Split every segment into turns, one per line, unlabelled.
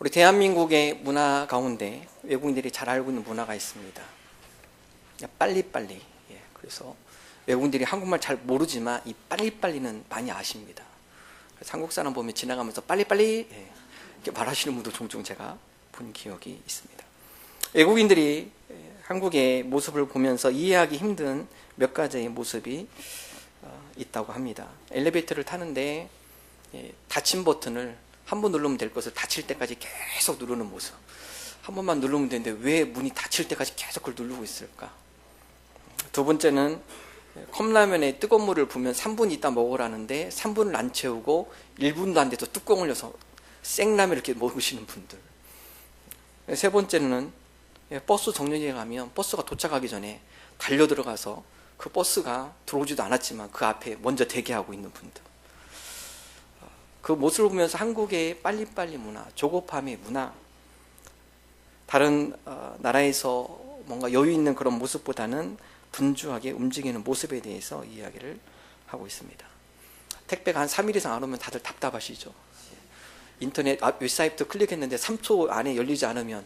우리 대한민국의 문화 가운데 외국인들이 잘 알고 있는 문화가 있습니다. 빨리빨리. 그래서 외국인들이 한국말 잘 모르지만 이 빨리빨리는 많이 아십니다. 그래서 한국 사람 보면 지나가면서 빨리빨리 이렇게 말하시는 분도 종종 제가 본 기억이 있습니다. 외국인들이 한국의 모습을 보면서 이해하기 힘든 몇 가지의 모습이 있다고 합니다. 엘리베이터를 타는데 닫힌 버튼을 한 번 누르면 될 것을 닫힐 때까지 계속 누르는 모습. 한 번만 누르면 되는데 왜 문이 닫힐 때까지 계속 그걸 누르고 있을까? 두 번째는 컵라면에 뜨거운 물을 부으면 3분 있다 먹으라는데 3분을 안 채우고 1분도 안 돼서 뚜껑을 열어서 생라면 이렇게 먹으시는 분들. 세 번째는 버스 정류장에 가면 버스가 도착하기 전에 달려 들어가서 그 버스가 들어오지도 않았지만 그 앞에 먼저 대기하고 있는 분들. 그 모습을 보면서 한국의 빨리빨리 문화, 조급함의 문화, 다른 나라에서 뭔가 여유 있는 그런 모습보다는 분주하게 움직이는 모습에 대해서 이야기를 하고 있습니다. 택배가 한 3일 이상 안 오면 다들 답답하시죠. 인터넷 웹사이트 클릭했는데 3초 안에 열리지 않으면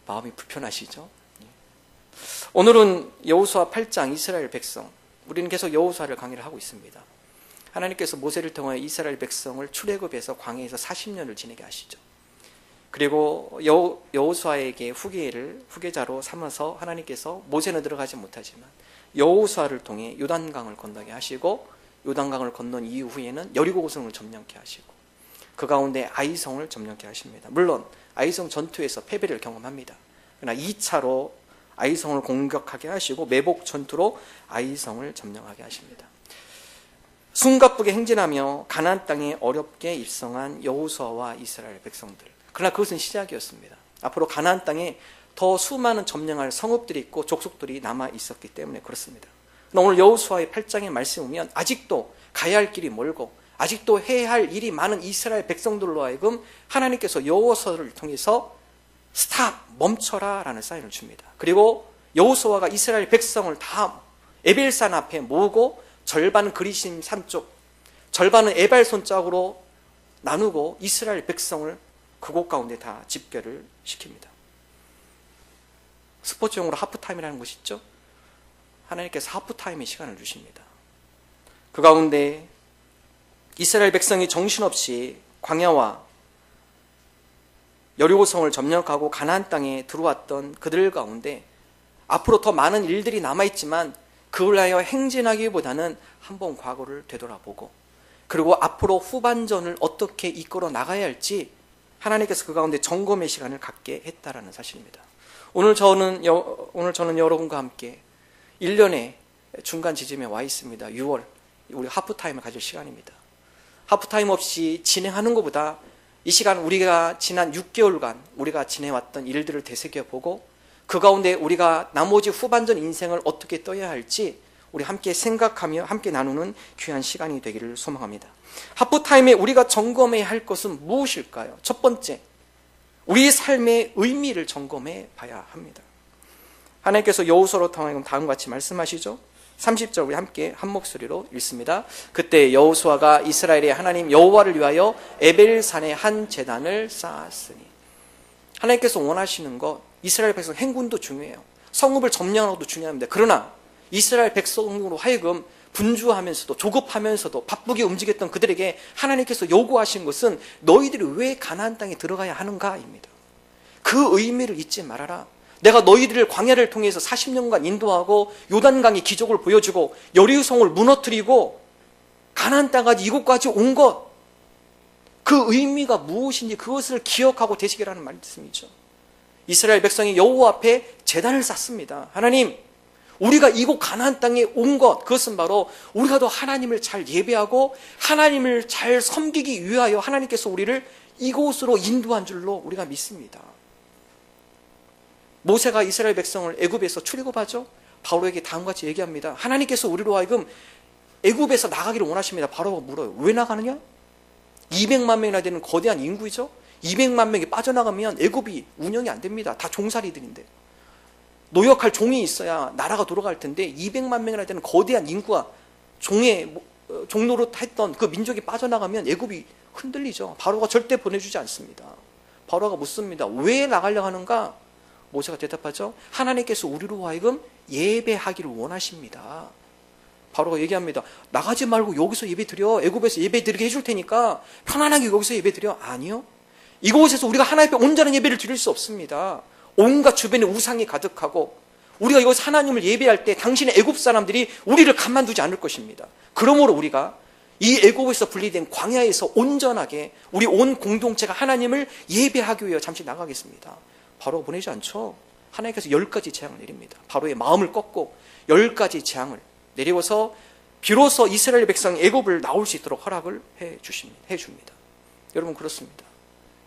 마음이 불편하시죠. 오늘은 여호수아 8장 이스라엘 백성, 우리는 계속 여호수아를 강의를 하고 있습니다. 하나님께서 모세를 통하여 이스라엘 백성을 출애굽에서 광야에서 40년을 지내게 하시죠. 그리고 여호수아에게 후계자로 삼아서 하나님께서 모세는 들어가지 못하지만 여호수아를 통해 요단강을 건너게 하시고 요단강을 건넌 이후에는 여리고성을 점령케 하시고 그 가운데 아이성을 점령케 하십니다. 물론 아이성 전투에서 패배를 경험합니다. 그러나 2차로 아이성을 공격하게 하시고 매복 전투로 아이성을 점령하게 하십니다. 숨가쁘게 행진하며 가나안 땅에 어렵게 입성한 여호수아와 이스라엘 백성들. 그러나 그것은 시작이었습니다. 앞으로 가나안 땅에 더 수많은 점령할 성읍들이 있고 족속들이 남아 있었기 때문에 그렇습니다. 오늘 여호수아의 8장의 말씀을 보면 아직도 가야 할 길이 멀고 아직도 해야 할 일이 많은 이스라엘 백성들로 하여금 하나님께서 여호수아를 통해서 스탑, 멈춰라 라는 사인을 줍니다. 그리고 여호수아가 이스라엘 백성을 다 에벨산 앞에 모으고 절반은 그리심 산 쪽, 절반은 에발 손짝으로 나누고 이스라엘 백성을 그곳 가운데 다 집결을 시킵니다. 스포츠용으로 하프타임이라는 것이 있죠. 하나님께서 하프타임의 시간을 주십니다. 그 가운데 이스라엘 백성이 정신없이 광야와 여리고성을 점령하고 가나안 땅에 들어왔던 그들 가운데 앞으로 더 많은 일들이 남아있지만 그걸 하여 행진하기보다는 한번 과거를 되돌아보고 그리고 앞으로 후반전을 어떻게 이끌어 나가야 할지 하나님께서 그 가운데 점검의 시간을 갖게 했다라는 사실입니다. 오늘 저는 여러분과 함께 1년의 중간 지점에 와 있습니다. 6월 우리 하프타임을 가질 시간입니다. 하프타임 없이 진행하는 것보다 이 시간 우리가 지난 6개월간 우리가 지내왔던 일들을 되새겨보고 그 가운데 우리가 나머지 후반전 인생을 어떻게 떠야 할지 우리 함께 생각하며 함께 나누는 귀한 시간이 되기를 소망합니다. 하프타임에 우리가 점검해야 할 것은 무엇일까요? 첫 번째, 우리 삶의 의미를 점검해 봐야 합니다. 하나님께서 여호수아로 통하여 다음과 같이 말씀하시죠. 30절 우리 함께 한 목소리로 읽습니다. 그때 여호수아가 이스라엘의 하나님 여호와를 위하여 에벨산에 한 제단을 쌓았으니. 하나님께서 원하시는 것, 이스라엘 백성 행군도 중요해요. 성읍을 점령하는 것도 중요합니다. 그러나 이스라엘 백성으로 하여금 분주하면서도 조급하면서도 바쁘게 움직였던 그들에게 하나님께서 요구하신 것은 너희들이 왜 가나안 땅에 들어가야 하는가입니다. 그 의미를 잊지 말아라. 내가 너희들을 광야를 통해서 40년간 인도하고 요단강의 기적을 보여주고 여리고성을 무너뜨리고 가나안 땅까지 이곳까지 온 것, 그 의미가 무엇인지 그것을 기억하고 되시기라는 말씀이죠. 이스라엘 백성이 여호와 앞에 제단을 쌓습니다. 하나님, 우리가 이곳 가나안 땅에 온 것, 그것은 바로 우리가 더 하나님을 잘 예배하고 하나님을 잘 섬기기 위하여 하나님께서 우리를 이곳으로 인도한 줄로 우리가 믿습니다. 모세가 이스라엘 백성을 애굽에서 출애굽하죠. 바로에게 다음과 같이 얘기합니다. 하나님께서 우리로 하여금 애굽에서 나가기를 원하십니다. 바로가 물어요. 왜 나가느냐? 200만 명이나 되는 거대한 인구이죠. 200만 명이 빠져나가면 애굽이 운영이 안 됩니다. 다 종살이들인데. 노역할 종이 있어야 나라가 돌아갈 텐데 200만 명이나 되는 거대한 인구와 종노릇 했던 그 민족이 빠져나가면 애굽이 흔들리죠. 바로가 절대 보내주지 않습니다. 바로가 묻습니다. 왜 나가려고 하는가? 모세가 대답하죠. 하나님께서 우리로 하여금 예배하기를 원하십니다. 바로가 얘기합니다. 나가지 말고 여기서 예배 드려. 애굽에서 예배 드리게 해줄 테니까 편안하게 여기서 예배 드려. 아니요. 이곳에서 우리가 하나님 앞에 온전한 예배를 드릴 수 없습니다. 온갖 주변에 우상이 가득하고 우리가 이곳 하나님을 예배할 때 당신의 애굽 사람들이 우리를 가만두지 않을 것입니다. 그러므로 우리가 이 애굽에서 분리된 광야에서 온전하게 우리 온 공동체가 하나님을 예배하기 위해 잠시 나가겠습니다. 바로 보내지 않죠. 하나님께서 10가지 재앙을 내립니다. 바로의 마음을 꺾고 10가지 재앙을 내리고서 비로소 이스라엘 백성 애굽을 나올 수 있도록 허락을 해줍니다. 여러분 그렇습니다.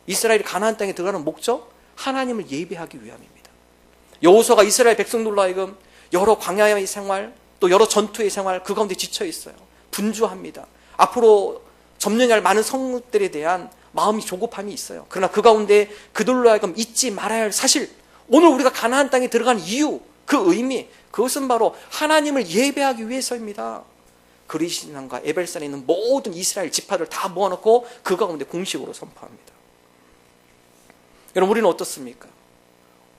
이스라엘이 가나안 땅에 들어가는 목적, 하나님을 예배하기 위함입니다. 여호수아가 이스라엘 백성들로 하여금 여러 광야의 생활, 또 여러 전투의 생활, 그 가운데 지쳐 있어요. 분주합니다. 앞으로 점령할 많은 성읍들에 대한 마음이 조급함이 있어요. 그러나 그 가운데 그들로 하여금 잊지 말아야 할 사실, 오늘 우리가 가나안 땅에 들어간 이유, 그 의미, 그것은 바로 하나님을 예배하기 위해서입니다. 그리시난과 에벨산에 있는 모든 이스라엘 지파를 다 모아놓고 그 가운데 공식으로 선포합니다. 여러분 우리는 어떻습니까?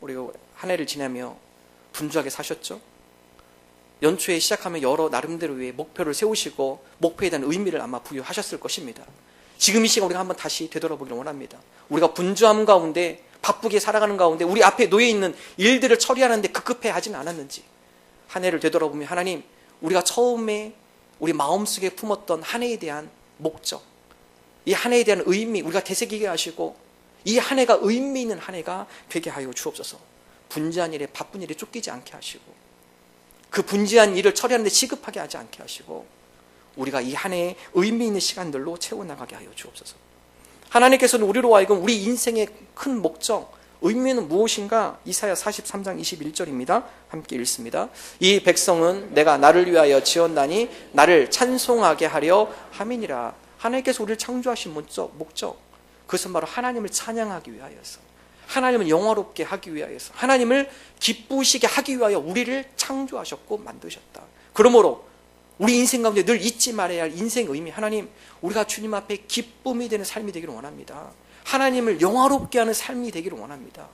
우리가 한 해를 지나며 분주하게 사셨죠? 연초에 시작하면 여러 나름대로의 목표를 세우시고 목표에 대한 의미를 아마 부여하셨을 것입니다. 지금 이 시간 우리가 한번 다시 되돌아보기를 원합니다. 우리가 분주함 가운데 바쁘게 살아가는 가운데 우리 앞에 놓여있는 일들을 처리하는데 급급해 하지는 않았는지 한 해를 되돌아보면 하나님 우리가 처음에 우리 마음속에 품었던 한 해에 대한 목적, 이 한 해에 대한 의미 우리가 되새기게 하시고 이 한 해가 의미 있는 한 해가 되게 하여 주옵소서. 분주한 일에 바쁜 일에 쫓기지 않게 하시고 그 분주한 일을 처리하는 데 시급하게 하지 않게 하시고 우리가 이 한 해에 의미 있는 시간들로 채워나가게 하여 주옵소서. 하나님께서는 우리로 하여금 우리 인생의 큰 목적, 의미는 무엇인가? 이사야 43장 21절입니다. 함께 읽습니다. 이 백성은 내가 나를 위하여 지었나니 나를 찬송하게 하려 함이니라. 하나님께서 우리를 창조하신 목적, 그것은 바로 하나님을 찬양하기 위하여서, 하나님을 영화롭게 하기 위하여서, 하나님을 기쁘시게 하기 위하여 우리를 창조하셨고 만드셨다. 그러므로 우리 인생 가운데 늘 잊지 말아야 할 인생의 의미, 하나님 우리가 주님 앞에 기쁨이 되는 삶이 되기를 원합니다. 하나님을 영화롭게 하는 삶이 되기를 원합니다.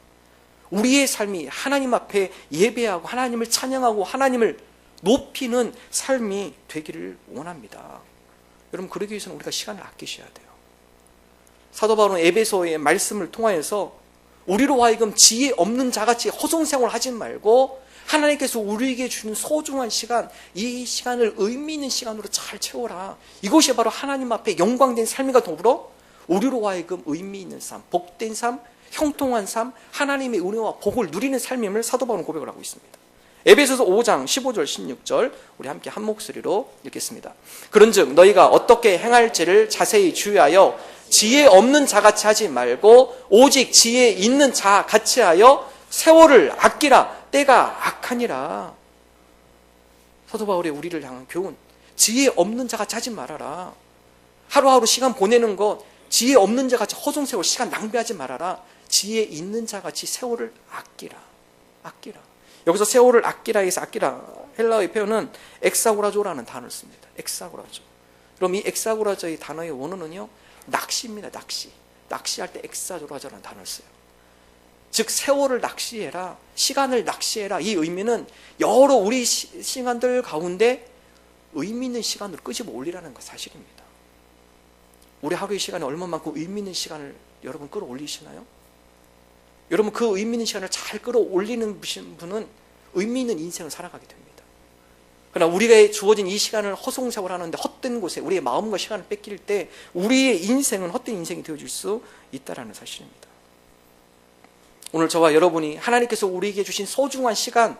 우리의 삶이 하나님 앞에 예배하고 하나님을 찬양하고 하나님을 높이는 삶이 되기를 원합니다. 여러분 그러기 위해서는 우리가 시간을 아끼셔야 돼요. 사도 바울은 에베소의 말씀을 통하여서 우리로 하여금 지혜 없는 자같이 허송생활을 하지 말고 하나님께서 우리에게 주는 소중한 시간, 이 시간을 의미 있는 시간으로 잘 채워라. 이것이 바로 하나님 앞에 영광된 삶과 더불어 우리로 하여금 의미 있는 삶, 복된 삶, 형통한 삶, 하나님의 은혜와 복을 누리는 삶임을 사도 바울은 고백을 하고 있습니다. 에베소서 5장 15절 16절 우리 함께 한 목소리로 읽겠습니다. 그런즉 너희가 어떻게 행할지를 자세히 주의하여 지혜 없는 자같이 하지 말고 오직 지혜 있는 자같이 하여 세월을 아끼라. 때가 악하니라. 사도 바울의 우리를 향한 교훈, 지혜 없는 자같이 하지 말아라. 하루하루 시간 보내는 것, 지혜 없는 자같이 허송세월 시간 낭비하지 말아라. 지혜 있는 자같이 세월을 아끼라. 여기서 세월을 아끼라 해서 아끼라, 헬라어의 표현은 엑사고라조라는 단어를 씁니다. 엑사고라조. 그럼 이 엑사고라조의 단어의 원어는요, 낚시입니다. 낚시할 때 엑사고라조라는 단어를 써요. 즉 세월을 낚시해라, 시간을 낚시해라. 이 의미는 여러 우리 시간들 가운데 의미 있는 시간으로 끄집어 올리라는 것 사실입니다. 우리 하루의 시간에 얼마만큼 의미 있는 시간을 여러분 끌어올리시나요? 여러분 그 의미 있는 시간을 잘 끌어올리는 분은 의미 있는 인생을 살아가게 됩니다. 그러나 우리가 주어진 이 시간을 허송세월하는데 헛된 곳에 우리의 마음과 시간을 뺏길 때 우리의 인생은 헛된 인생이 되어질 수 있다는 사실입니다. 오늘 저와 여러분이 하나님께서 우리에게 주신 소중한 시간,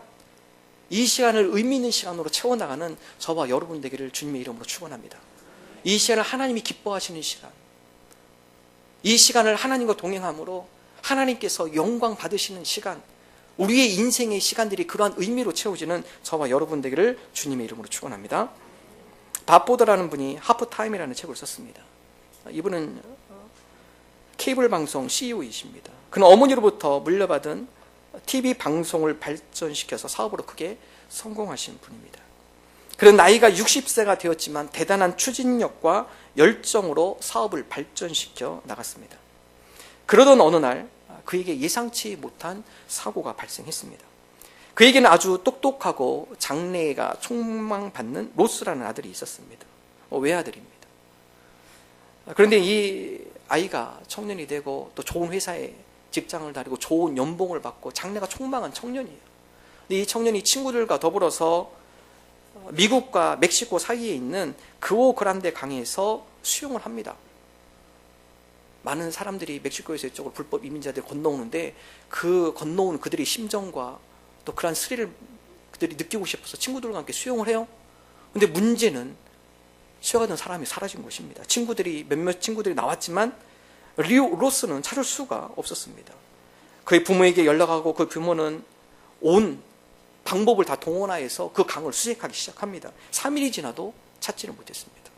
이 시간을 의미 있는 시간으로 채워나가는 저와 여러분 되기를 주님의 이름으로 축원합니다. 이 시간을 하나님이 기뻐하시는 시간, 이 시간을 하나님과 동행함으로 하나님께서 영광 받으시는 시간, 우리의 인생의 시간들이 그러한 의미로 채워지는 저와 여러분 되기를 주님의 이름으로 축원합니다. 밥보드라는 분이 하프타임이라는 책을 썼습니다. 이분은 케이블 방송 CEO이십니다. 그는 어머니로부터 물려받은 TV 방송을 발전시켜서 사업으로 크게 성공하신 분입니다. 그는 나이가 60세가 되었지만 대단한 추진력과 열정으로 사업을 발전시켜 나갔습니다. 그러던 어느 날 그에게 예상치 못한 사고가 발생했습니다. 그에게는 아주 똑똑하고 장래가 촉망받는 로스라는 아들이 있었습니다. 외아들입니다. 그런데 이 아이가 청년이 되고 또 좋은 회사에 직장을 다니고 좋은 연봉을 받고 장래가 촉망한 청년이에요. 근데 이 청년이 친구들과 더불어서 미국과 멕시코 사이에 있는 그오그란데 강에서 수영을 합니다. 많은 사람들이 멕시코에서 이쪽으로 불법 이민자들이 건너오는데 그 건너온 그들의 심정과 또 그러한 스릴을 그들이 느끼고 싶어서 친구들과 함께 수영을 해요. 근데 문제는 수영하던 사람이 사라진 것입니다. 몇몇 친구들이 나왔지만 로스는 찾을 수가 없었습니다. 그의 부모에게 연락하고 그 부모는 온 방법을 다 동원하여서 그 강을 수색하기 시작합니다. 3일이 지나도 찾지를 못했습니다.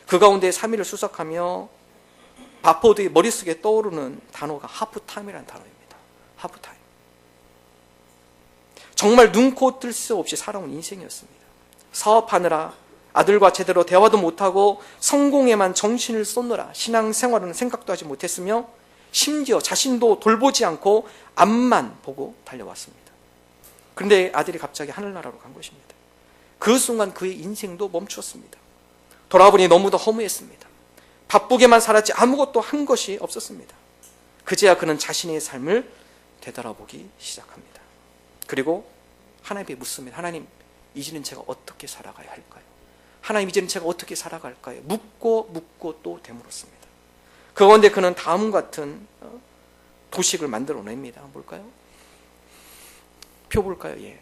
그 가운데 3일을 수색하며 바포드의 머릿속에 떠오르는 단어가 하프타임이라는 단어입니다. 하프타임. 정말 눈코 뜰 수 없이 살아온 인생이었습니다. 사업하느라 아들과 제대로 대화도 못하고 성공에만 정신을 쏟느라 신앙생활은 생각도 하지 못했으며 심지어 자신도 돌보지 않고 앞만 보고 달려왔습니다. 그런데 아들이 갑자기 하늘나라로 간 것입니다. 그 순간 그의 인생도 멈추었습니다. 돌아보니 너무도 허무했습니다. 바쁘게만 살았지 아무것도 한 것이 없었습니다. 그제야 그는 자신의 삶을 되돌아보기 시작합니다. 그리고 하나님께 묻습니다. 하나님, 이제는 제가 어떻게 살아가야 할까요? 하나님, 이제는 제가 어떻게 살아갈까요? 묻고 또 되물었습니다. 그 가운데 그는 다음 같은 도식을 만들어냅니다. 뭘까요? 펴볼까요? 예.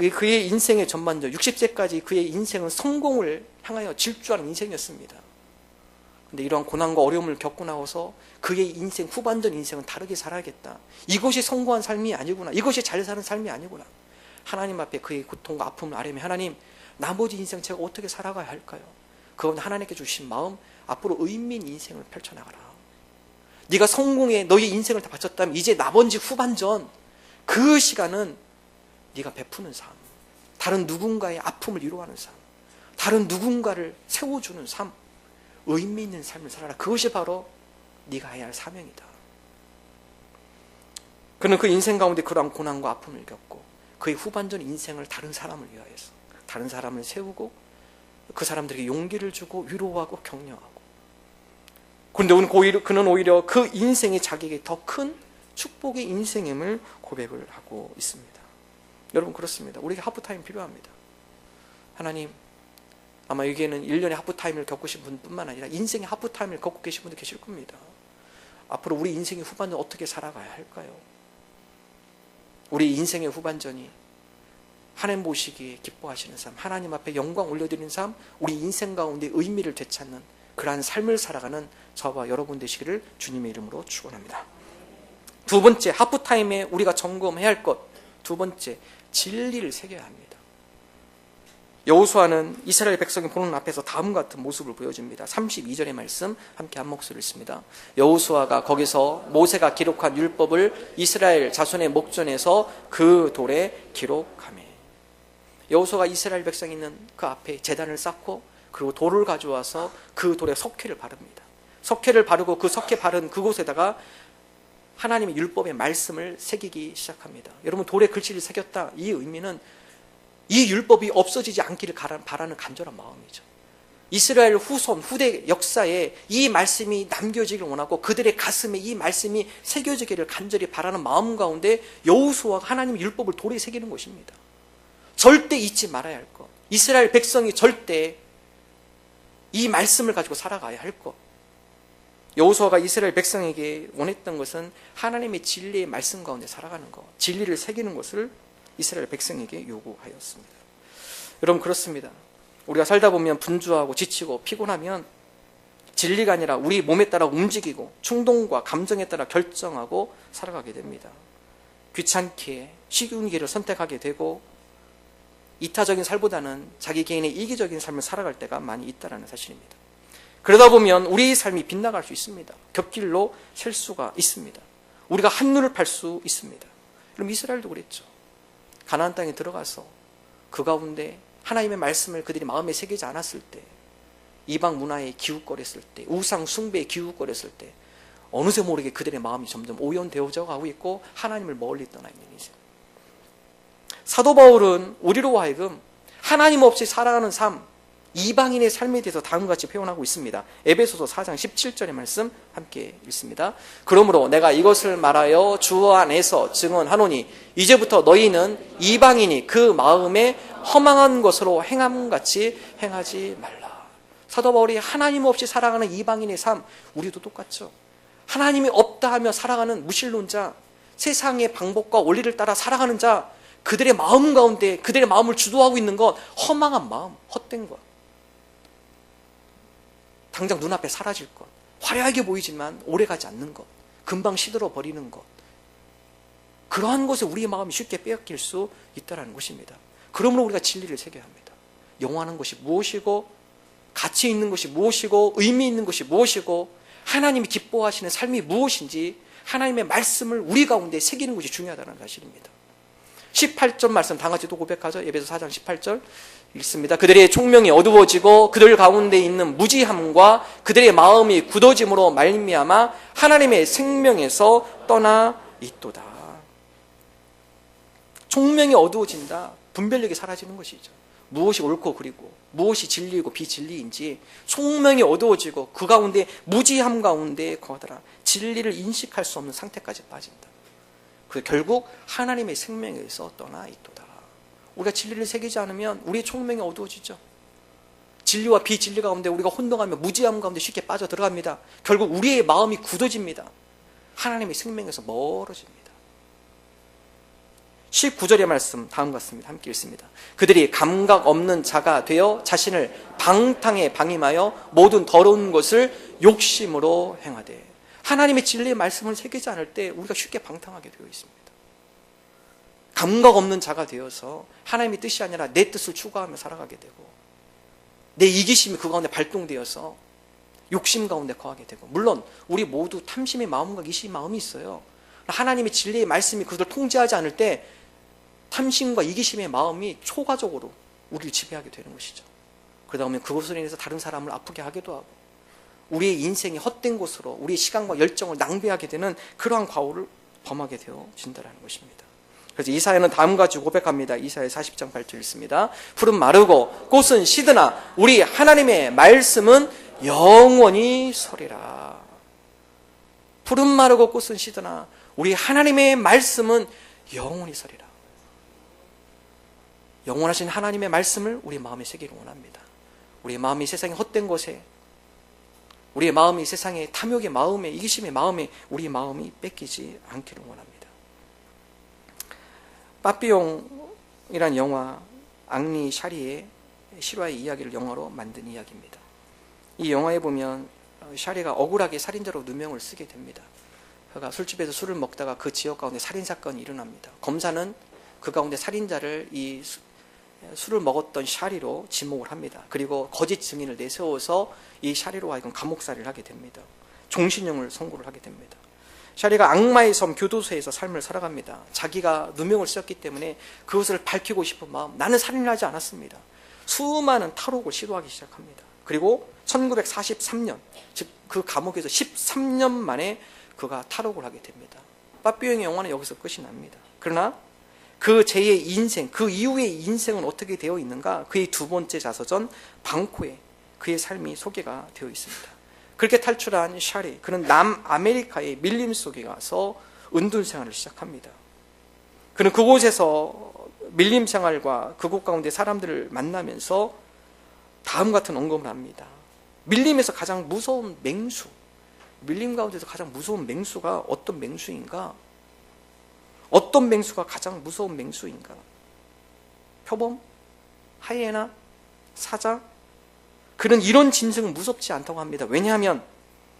그의 인생의 전반적 60세까지 그의 인생은 성공을 향하여 질주하는 인생이었습니다. 근데 이러한 고난과 어려움을 겪고 나서 그의 인생 후반전 인생은 다르게 살아야겠다. 이것이 성공한 삶이 아니구나. 이것이 잘 사는 삶이 아니구나. 하나님 앞에 그의 고통과 아픔을 아뢰며 하나님, 나머지 인생 제가 어떻게 살아가야 할까요? 그건 하나님께 주신 마음, 앞으로 의미 있는 인생을 펼쳐나가라. 네가 성공에 너의 인생을 다 바쳤다면 이제 나머지 후반전 그 시간은 네가 베푸는 삶, 다른 누군가의 아픔을 위로하는 삶, 다른 누군가를 세워주는 삶, 의미 있는 삶을 살아라. 그것이 바로 네가 해야 할 사명이다. 그는 그 인생 가운데 그러한 고난과 아픔을 겪고 그의 후반전 인생을 다른 사람을 위하여서 다른 사람을 세우고 그 사람들에게 용기를 주고 위로하고 격려하고, 그런데 그는 오히려 그 인생이 자기에게 더 큰 축복의 인생임을 고백을 하고 있습니다. 여러분, 그렇습니다. 우리에게 하프타임 필요합니다. 하나님, 아마 여기에는 1년의 하프타임을 겪으신 분뿐만 아니라 인생의 하프타임을 겪고 계신 분도 계실 겁니다. 앞으로 우리 인생의 후반전 어떻게 살아가야 할까요? 우리 인생의 후반전이 하나님 보시기에 기뻐하시는 삶, 하나님 앞에 영광 올려드리는 삶, 우리 인생 가운데 의미를 되찾는 그러한 삶을 살아가는 저와 여러분 되시기를 주님의 이름으로 축원합니다. 두 번째, 하프타임에 우리가 점검해야 할 것, 두 번째, 진리를 새겨야 합니다. 여호수아는 이스라엘 백성이 보는 앞에서 다음과 같은 모습을 보여줍니다. 32절의 말씀 함께 한 목소리를 읽습니다. 여호수아가 거기서 모세가 기록한 율법을 이스라엘 자손의 목전에서 그 돌에 기록하매. 여호수아가 이스라엘 백성이 있는 그 앞에 제단을 쌓고 그리고 돌을 가져와서 그 돌에 석회를 바릅니다. 석회를 바르고 그 석회 바른 그곳에다가 하나님의 율법의 말씀을 새기기 시작합니다. 여러분, 돌에 글씨를 새겼다, 이 의미는 이 율법이 없어지지 않기를 바라는 간절한 마음이죠. 이스라엘 후대 역사에 이 말씀이 남겨지길 원하고 그들의 가슴에 이 말씀이 새겨지기를 간절히 바라는 마음 가운데 여호수아가 하나님의 율법을 돌에 새기는 것입니다. 절대 잊지 말아야 할 것, 이스라엘 백성이 절대 이 말씀을 가지고 살아가야 할 것. 여호수아가 이스라엘 백성에게 원했던 것은 하나님의 진리의 말씀 가운데 살아가는 것, 진리를 새기는 것을 이스라엘 백성에게 요구하였습니다. 여러분, 그렇습니다. 우리가 살다 보면 분주하고 지치고 피곤하면 진리가 아니라 우리 몸에 따라 움직이고 충동과 감정에 따라 결정하고 살아가게 됩니다. 귀찮게 쉬운 길을 선택하게 되고 이타적인 삶보다는 자기 개인의 이기적인 삶을 살아갈 때가 많이 있다는 사실입니다. 그러다 보면 우리의 삶이 빗나갈 수 있습니다. 곁길로 셀 수가 있습니다. 우리가 한눈을 팔 수 있습니다. 그럼 이스라엘도 그랬죠. 가나안 땅에 들어가서 그 가운데 하나님의 말씀을 그들이 마음에 새기지 않았을 때, 이방 문화에 기웃거렸을 때, 우상 숭배에 기웃거렸을 때, 어느새 모르게 그들의 마음이 점점 오염되어져 가고 있고 하나님을 멀리 떠나 있는 인생. 사도 바울은 우리로 하여금 하나님 없이 살아가는 삶, 이방인의 삶에 대해서 다음과 같이 표현하고 있습니다. 에베소서 4장 17절의 말씀 함께 읽습니다. 그러므로 내가 이것을 말하여 주 안에서 증언하노니 이제부터 너희는 이방인이 그 마음에 허망한 것으로 행함같이 행하지 말라. 사도 바울이 하나님 없이 살아가는 이방인의 삶, 우리도 똑같죠. 하나님이 없다 하며 살아가는 무신론자, 세상의 방법과 원리를 따라 살아가는 자, 그들의 마음 가운데 그들의 마음을 주도하고 있는 것, 허망한 마음, 헛된 것, 당장 눈앞에 사라질 것, 화려하게 보이지만 오래가지 않는 것, 금방 시들어 버리는 것, 그러한 것에 우리의 마음이 쉽게 빼앗길 수 있다는 것입니다. 그러므로 우리가 진리를 새겨야 합니다. 영원한 것이 무엇이고, 가치 있는 것이 무엇이고, 의미 있는 것이 무엇이고, 하나님이 기뻐하시는 삶이 무엇인지 하나님의 말씀을 우리 가운데 새기는 것이 중요하다는 사실입니다. 18절 말씀 다같이 또 고백하죠. 에베소 4장 18절 읽습니다. 그들의 총명이 어두워지고 그들 가운데 있는 무지함과 그들의 마음이 굳어짐으로 말미암아 하나님의 생명에서 떠나 있도다. 총명이 어두워진다. 분별력이 사라지는 것이죠. 무엇이 옳고 그리고 무엇이 진리이고 비진리인지 총명이 어두워지고 그 가운데 무지함 가운데 거하더라. 진리를 인식할 수 없는 상태까지 빠진다. 그 결국 하나님의 생명에서 떠나 있도다. 우리가 진리를 새기지 않으면 우리의 총명이 어두워지죠. 진리와 비진리 가운데 우리가 혼동하며 무지함 가운데 쉽게 빠져 들어갑니다. 결국 우리의 마음이 굳어집니다. 하나님의 생명에서 멀어집니다. 19절의 말씀 다음과 같습니다. 함께 읽습니다. 그들이 감각 없는 자가 되어 자신을 방탕에 방임하여 모든 더러운 것을 욕심으로 행하되. 하나님의 진리의 말씀을 새기지 않을 때 우리가 쉽게 방탕하게 되어 있습니다. 감각 없는 자가 되어서 하나님의 뜻이 아니라 내 뜻을 추구하며 살아가게 되고, 내 이기심이 그 가운데 발동되어서 욕심 가운데 거하게 되고, 물론 우리 모두 탐심의 마음과 이기심의 마음이 있어요. 하나님의 진리의 말씀이 그들을 통제하지 않을 때 탐심과 이기심의 마음이 초과적으로 우리를 지배하게 되는 것이죠. 그러다 보면 그것으로 인해서 다른 사람을 아프게 하기도 하고, 우리의 인생이 헛된 곳으로 우리의 시간과 열정을 낭비하게 되는 그러한 과오를 범하게 되어진다는 것입니다. 그래서 이사야는 다음과 같이 고백합니다. 이사야 40장 8절 읽습니다. 풀은 마르고 꽃은 시드나 우리 하나님의 말씀은 영원히 서리라. 풀은 마르고 꽃은 시드나 우리 하나님의 말씀은 영원히 서리라. 영원하신 하나님의 말씀을 우리 마음에 새기를 원합니다. 우리의 마음이 세상의 헛된 것에, 우리의 마음이 세상의 탐욕의 마음에, 이기심의 마음에 우리의 마음이 뺏기지 않기를 원합니다. 빠삐용이란 영화, 앙리 샤리의 실화의 이야기를 영화로 만든 이야기입니다. 이 영화에 보면 샤리가 억울하게 살인자로 누명을 쓰게 됩니다. 그가 술집에서 술을 먹다가 그 지역 가운데 살인사건이 일어납니다. 검사는 그 가운데 살인자를 이 술을 먹었던 샤리로 지목을 합니다. 그리고 거짓 증인을 내세워서 이 샤리로 하여금 감옥살이를 하게 됩니다. 종신형을 선고를 하게 됩니다. 샤리가 악마의 섬 교도소에서 삶을 살아갑니다. 자기가 누명을 쓰였기 때문에 그것을 밝히고 싶은 마음, 나는 살인을 하지 않았습니다. 수많은 탈옥을 시도하기 시작합니다. 그리고 1943년, 즉 그 감옥에서 13년 만에 그가 탈옥을 하게 됩니다. 빠삐용의 영화는 여기서 끝이 납니다. 그러나 그 제2의 인생, 그 이후의 인생은 어떻게 되어 있는가? 그의 두 번째 자서전 방코에 그의 삶이 소개가 되어 있습니다. 그렇게 탈출한 샤리, 그는 남아메리카의 밀림 속에 가서 은둔 생활을 시작합니다. 그는 그곳에서 밀림 생활과 그곳 가운데 사람들을 만나면서 다음 같은 언급을 합니다. 밀림에서 가장 무서운 맹수, 밀림 가운데서 가장 무서운 맹수가 어떤 맹수인가? 어떤 맹수가 가장 무서운 맹수인가? 표범? 하이에나? 사자? 그는 이런 짐승은 무섭지 않다고 합니다. 왜냐하면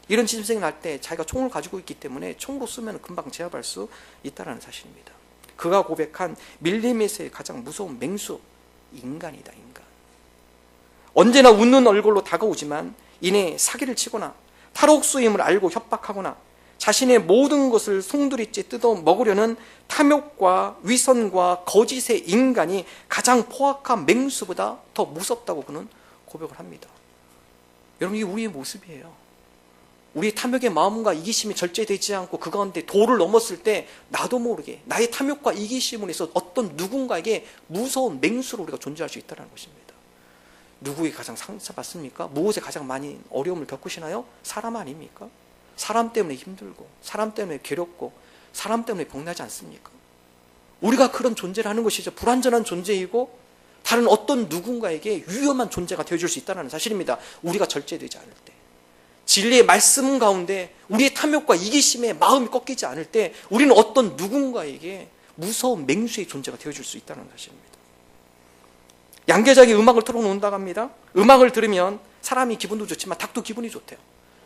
이런 짐승이 날 때 자기가 총을 가지고 있기 때문에 총으로 쏘면 금방 제압할 수 있다는 사실입니다. 그가 고백한 밀림에서의 가장 무서운 맹수, 인간이다, 인간. 언제나 웃는 얼굴로 다가오지만 이내 사기를 치거나 탈옥수임을 알고 협박하거나 자신의 모든 것을 송두리째 뜯어 먹으려는 탐욕과 위선과 거짓의 인간이 가장 포악한 맹수보다 더 무섭다고 그는 고백을 합니다. 여러분, 이게 우리의 모습이에요. 우리 탐욕의 마음과 이기심이 절제되지 않고 그 가운데 도를 넘었을 때 나도 모르게 나의 탐욕과 이기심으로 해서 어떤 누군가에게 무서운 맹수로 우리가 존재할 수 있다는 것입니다. 누구에게 가장 상처받습니까? 무엇에 가장 많이 어려움을 겪으시나요? 사람 아닙니까? 사람 때문에 힘들고 사람 때문에 괴롭고 사람 때문에 병나지 않습니까? 우리가 그런 존재를 하는 것이죠. 불완전한 존재이고 다른 어떤 누군가에게 위험한 존재가 되어줄 수 있다는 사실입니다. 우리가 절제되지 않을 때, 진리의 말씀 가운데 우리의 탐욕과 이기심에 마음이 꺾이지 않을 때 우리는 어떤 누군가에게 무서운 맹수의 존재가 되어줄 수 있다는 사실입니다. 양계장이 음악을 틀어놓는다고 합니다. 음악을 들으면 사람이 기분도 좋지만 닭도 기분이 좋대요.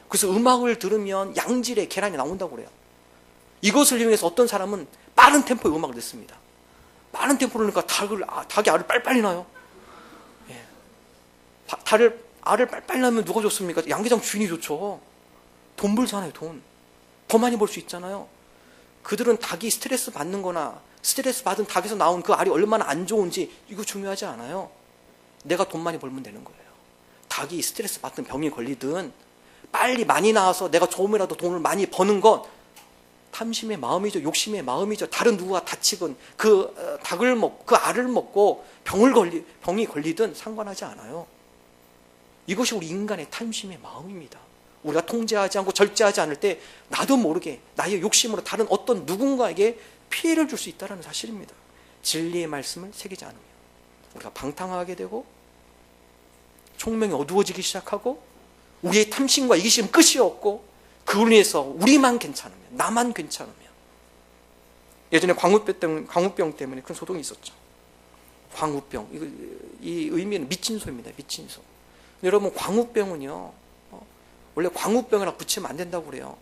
그래서 음악을 들으면 양질의 계란이 나온다고 그래요. 이것을 이용해서 어떤 사람은 빠른 템포의 음악을 듣습니다. 빠른 템포를 그러니까 닭이 알을 빨리빨리 낳아요. 예. 알을 빨리빨리 낳으면 누가 좋습니까? 양계장 주인이 좋죠. 돈 벌잖아요, 돈. 더 많이 벌 수 있잖아요. 그들은 닭이 스트레스 받는 거나 스트레스 받은 닭에서 나온 그 알이 얼마나 안 좋은지 이거 중요하지 않아요. 내가 돈 많이 벌면 되는 거예요. 닭이 스트레스 받든 병이 걸리든 빨리 많이 나와서 내가 조금이라도 돈을 많이 버는 건 탐심의 마음이죠. 욕심의 마음이죠. 다른 누구가 다치건 그 알을 먹고 병이 걸리든 상관하지 않아요. 이것이 우리 인간의 탐심의 마음입니다. 우리가 통제하지 않고 절제하지 않을 때 나도 모르게 나의 욕심으로 다른 어떤 누군가에게 피해를 줄 수 있다는 사실입니다. 진리의 말씀을 새기지 않으면 우리가 방탕하게 되고 총명이 어두워지기 시작하고 우리의 탐심과 이기심은 끝이 없고 그걸 위해서 우리만 괜찮으면, 나만 괜찮으면. 예전에 광우병 때문에 큰 소동이 있었죠. 광우병, 이 의미는 미친소입니다. 미친소. 여러분, 광우병은요, 원래 광우병이라고 붙이면 안 된다고 그래요.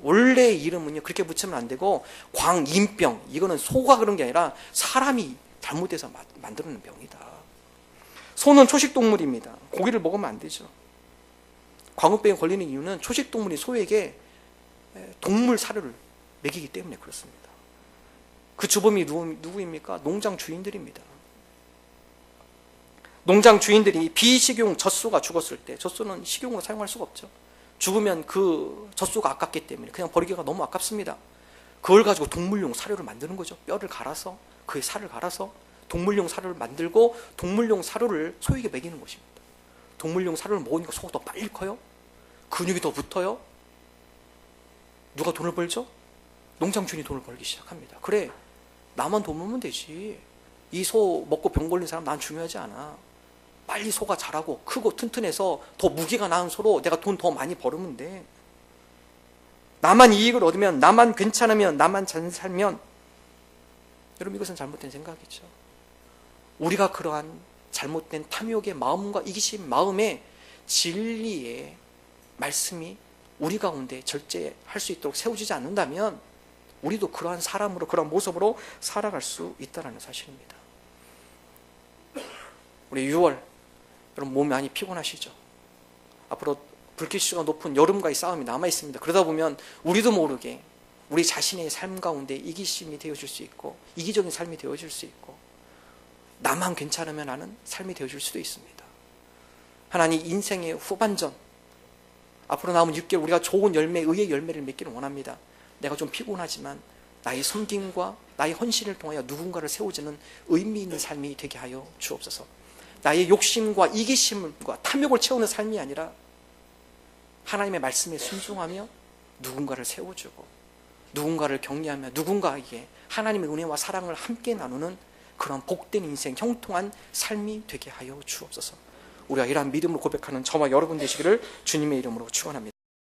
원래 이름은요 그렇게 붙이면 안 되고 광인병, 이거는 소가 그런 게 아니라 사람이 잘못해서 만드는 병이다. 소는 초식동물입니다. 고기를 먹으면 안 되죠. 광우병에 걸리는 이유는 초식동물이 소에게 동물 사료를 먹이기 때문에 그렇습니다. 그 주범이 누구입니까? 농장 주인들입니다. 농장 주인들이 비식용 젖소가 죽었을 때, 젖소는 식용으로 사용할 수가 없죠. 죽으면 그 젖소가 아깝기 때문에 그냥 버리기가 너무 아깝습니다. 그걸 가지고 동물용 사료를 만드는 거죠. 뼈를 갈아서, 그의 살을 갈아서 동물용 사료를 만들고 동물용 사료를 소에게 먹이는 것입니다. 동물용 사료를 먹으니까 소가 더 빨리 커요. 근육이 더 붙어요. 누가 돈을 벌죠? 농장 주인이 돈을 벌기 시작합니다. 그래, 나만 돈 벌면 되지. 이 소 먹고 병 걸린 사람 난 중요하지 않아. 빨리 소가 자라고 크고 튼튼해서 더 무게가 나은 소로 내가 돈 더 많이 벌으면 돼. 나만 이익을 얻으면, 나만 괜찮으면, 나만 잘 살면, 여러분 이것은 잘못된 생각이죠. 우리가 그러한 잘못된 탐욕의 마음과 이기심 마음에 진리의 말씀이 우리 가운데 절제할 수 있도록 세워지지 않는다면 우리도 그러한 사람으로, 그러한 모습으로 살아갈 수 있다는 사실입니다. 우리 6월, 여러분 몸이 많이 피곤하시죠? 앞으로 불길수가 높은 여름과의 싸움이 남아있습니다. 그러다 보면 우리도 모르게 우리 자신의 삶 가운데 이기심이 되어질 수 있고 이기적인 삶이 되어질 수 있고 나만 괜찮으면 하는 삶이 되어질 수도 있습니다. 하나님 인생의 후반전, 앞으로 남은 6개월 우리가 좋은 열매, 의의 열매를 맺기를 원합니다. 내가 좀 피곤하지만 나의 섬김과 나의 헌신을 통하여 누군가를 세워주는 의미 있는 삶이 되게 하여 주옵소서. 나의 욕심과 이기심과 탐욕을 채우는 삶이 아니라 하나님의 말씀에 순종하며 누군가를 세워주고 누군가를 격려하며 누군가에게 하나님의 은혜와 사랑을 함께 나누는 그런 복된 인생, 형통한 삶이 되게 하여 주옵소서. 우리가 이러한 믿음으로 고백하는 저와 여러분 되시기를 주님의 이름으로 축원합니다.